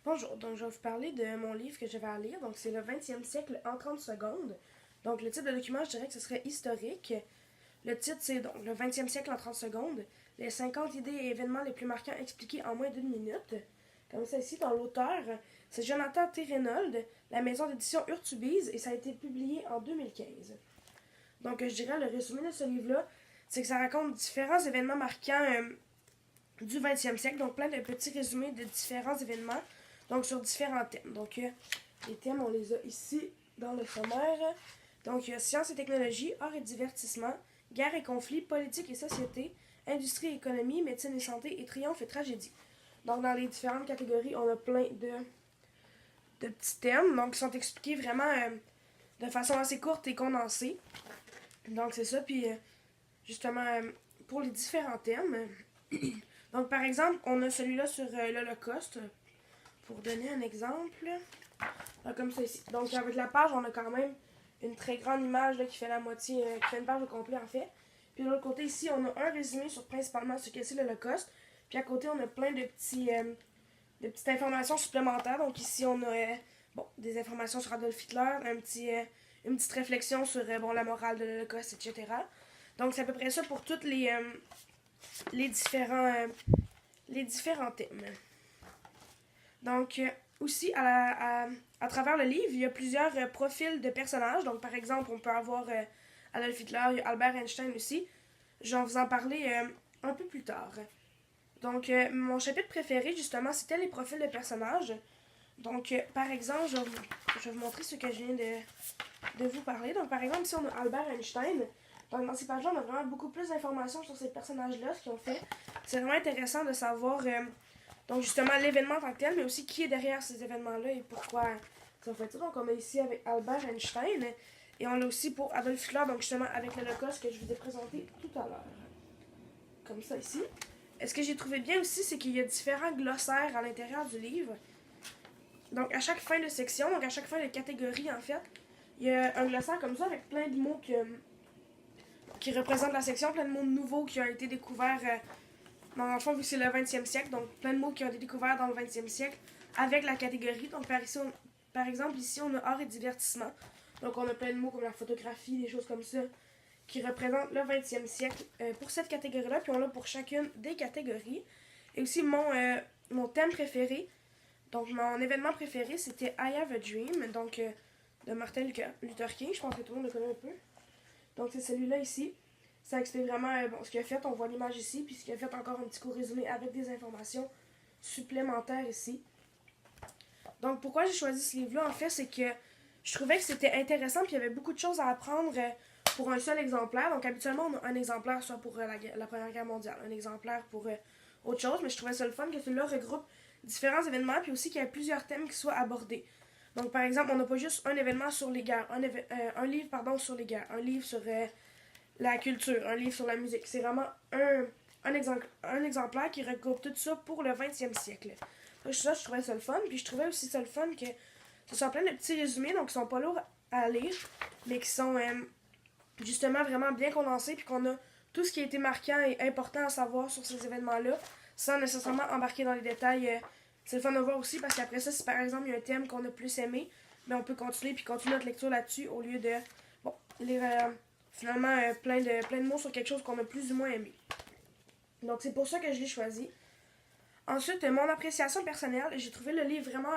Bonjour, donc je vais vous parler de mon livre que je vais à lire. Donc c'est le 20e siècle en 30 secondes. Donc le titre de document, je dirais que ce serait historique. Le titre, c'est donc le 20e siècle en 30 secondes. Les 50 idées et événements les plus marquants expliqués en moins d'une minute. Comme ça ici, dans l'auteur, c'est Jonathan T. Reynolds, la maison d'édition Urtubise, et ça a été publié en 2015. Donc je dirais le résumé de ce livre-là, c'est que ça raconte différents événements marquants du 20e siècle, donc plein de petits résumés de différents événements, donc sur différents thèmes. Donc les thèmes, on les a ici dans le sommaire. Donc il y a sciences et technologies, art et divertissement, guerre et conflits, politique et société, industrie et économie, médecine et santé, et triomphe et tragédie. Donc dans les différentes catégories, on a plein de petits thèmes, donc qui sont expliqués vraiment de façon assez courte et condensée. Donc c'est ça, puis justement pour les différents thèmes. Donc, par exemple, on a celui-là sur l'Holocauste, pour donner un exemple. Comme ça ici. Donc, avec la page, on a quand même une très grande image là, qui fait la moitié, qui fait une page au complet en fait. Puis de l'autre côté, ici, on a un résumé sur principalement ce que c'est l'Holocauste. Puis à côté, on a plein de petites informations supplémentaires. Donc, ici, on a des informations sur Adolf Hitler, une petite réflexion sur la morale de l'Holocauste, etc. Donc, c'est à peu près ça pour toutes les différents thèmes. Donc, aussi, à travers le livre, il y a plusieurs profils de personnages. Donc, par exemple, on peut avoir Adolf Hitler, il y a Albert Einstein aussi. Je vais vous en parler un peu plus tard. Donc, mon chapitre préféré, justement, c'était les profils de personnages. Donc, par exemple, je vais vous montrer ce que je viens de vous parler. Donc, par exemple, ici, on a Albert Einstein. Donc, dans ces pages-là, on a vraiment beaucoup plus d'informations sur ces personnages-là, ce qu'ils ont fait. C'est vraiment intéressant de savoir, donc justement, l'événement en tant que tel, mais aussi qui est derrière ces événements-là et pourquoi ils ont fait ça. Donc, on a ici avec Albert Einstein, et on l'a aussi pour Adolf Hitler, donc justement avec l'Holocauste que je vous ai présenté tout à l'heure. Comme ça ici. Et ce que j'ai trouvé bien aussi, c'est qu'il y a différents glossaires à l'intérieur du livre. Donc, à chaque fin de section, donc à chaque fin de catégorie, en fait, il y a un glossaire comme ça avec plein de mots qui représentent la section, plein de mots nouveaux qui ont été découverts dans le fond, vu que c'est le 20e siècle, donc plein de mots qui ont été découverts dans le 20e siècle avec la catégorie. Donc, par exemple, ici, on a art et divertissement. Donc, on a plein de mots comme la photographie, des choses comme ça, qui représentent le 20e siècle pour cette catégorie-là. Puis, on l'a pour chacune des catégories. Et aussi, mon thème préféré, donc mon événement préféré, c'était I Have a Dream, donc de Martin Luther King. Je pense que tout le monde le connaît un peu. Donc, c'est celui-là ici. Ça explique vraiment ce qu'il a fait. On voit l'image ici. Puis ce qu'il a fait, encore un petit court résumé avec des informations supplémentaires ici. Donc, pourquoi j'ai choisi ce livre-là, en fait, c'est que je trouvais que c'était intéressant. Puis il y avait beaucoup de choses à apprendre pour un seul exemplaire. Donc, habituellement, on a un exemplaire soit pour la Première Guerre mondiale, un exemplaire pour autre chose. Mais je trouvais ça le fun que celui-là regroupe différents événements. Puis aussi qu'il y ait plusieurs thèmes qui soient abordés. Donc, par exemple, on n'a pas juste un événement sur les guerres, un livre sur les guerres, un livre sur la culture, un livre sur la musique. C'est vraiment un exemplaire qui regroupe tout ça pour le 20e siècle. Ça, je trouvais ça le fun. Puis je trouvais aussi ça le fun que ce soit plein de petits résumés, donc qui sont pas lourds à lire, mais qui sont justement vraiment bien condensés, puis qu'on a tout ce qui a été marquant et important à savoir sur ces événements-là, sans nécessairement embarquer dans les détails. C'est le fun de voir aussi, parce qu'après ça, si par exemple il y a un thème qu'on a plus aimé, ben on peut continuer notre lecture là-dessus au lieu de lire finalement plein de mots sur quelque chose qu'on a plus ou moins aimé. Donc c'est pour ça que je l'ai choisi. Ensuite, mon appréciation personnelle, j'ai trouvé le livre vraiment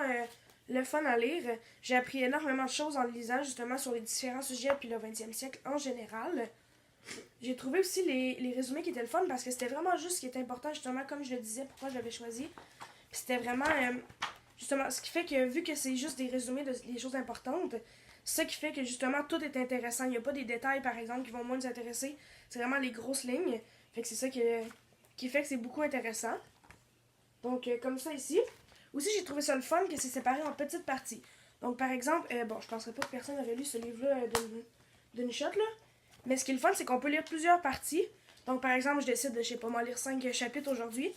le fun à lire. J'ai appris énormément de choses en le lisant justement sur les différents sujets puis le 20e siècle en général. J'ai trouvé aussi les résumés qui étaient le fun parce que c'était vraiment juste ce qui était important justement comme je le disais, pourquoi je l'avais choisi. Puis c'était vraiment justement ce qui fait que vu que c'est juste des résumés des choses importantes, c'est ça qui fait que justement tout est intéressant. Il n'y a pas des détails par exemple qui vont moins nous intéresser. C'est vraiment les grosses lignes. Fait que c'est ça qui fait que c'est beaucoup intéressant. Donc comme ça ici. Aussi j'ai trouvé ça le fun que c'est séparé en petites parties. Donc par exemple, je penserais pas que personne n'aurait lu ce livre-là d'une shot là. Mais ce qui est le fun, c'est qu'on peut lire plusieurs parties. Donc par exemple, je décide de, je sais pas moi, lire 5 chapitres aujourd'hui.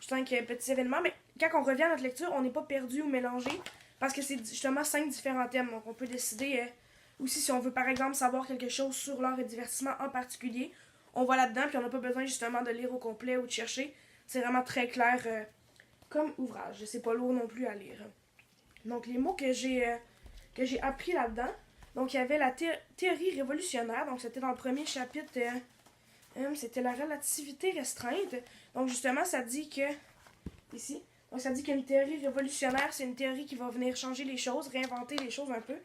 5 petits événements. Mais quand on revient à notre lecture, on n'est pas perdu ou mélangé. Parce que c'est justement 5 différents thèmes. Donc on peut décider aussi si on veut par exemple savoir quelque chose sur l'art et divertissement en particulier. On va là-dedans, puis on n'a pas besoin justement de lire au complet ou de chercher. C'est vraiment très clair comme ouvrage. C'est pas lourd non plus à lire. Donc, les mots que j'ai appris là-dedans, donc il y avait la théorie révolutionnaire, donc c'était dans le premier chapitre, c'était la relativité restreinte. Donc, justement, ça dit que, ici, donc ça dit qu'une théorie révolutionnaire, c'est une théorie qui va venir changer les choses, réinventer les choses un peu.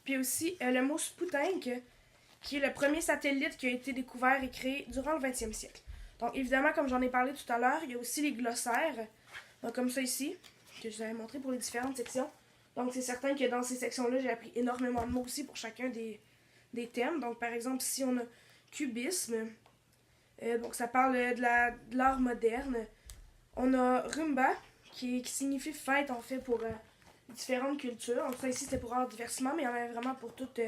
Puis aussi, le mot Sputnik, qui est le premier satellite qui a été découvert et créé durant le 20e siècle. Donc, évidemment, comme j'en ai parlé tout à l'heure, il y a aussi les glossaires, donc comme ça ici, que je vous avais montré pour les différentes sections. Donc, c'est certain que dans ces sections-là, j'ai appris énormément de mots aussi pour chacun des thèmes. Donc, par exemple, ici, on a cubisme, donc ça parle de l'art moderne. On a rumba, qui signifie fête, en fait, pour différentes cultures. Donc, ça ici, c'était pour art diversement, mais il y en avait vraiment pour toutes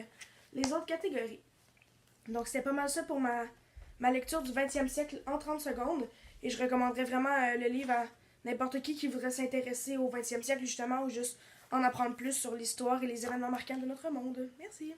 les autres catégories. Donc, c'était pas mal ça pour ma lecture du 20e siècle en 30 secondes. Et je recommanderais vraiment le livre à n'importe qui voudrait s'intéresser au 20e siècle, justement, ou juste en apprendre plus sur l'histoire et les événements marquants de notre monde. Merci.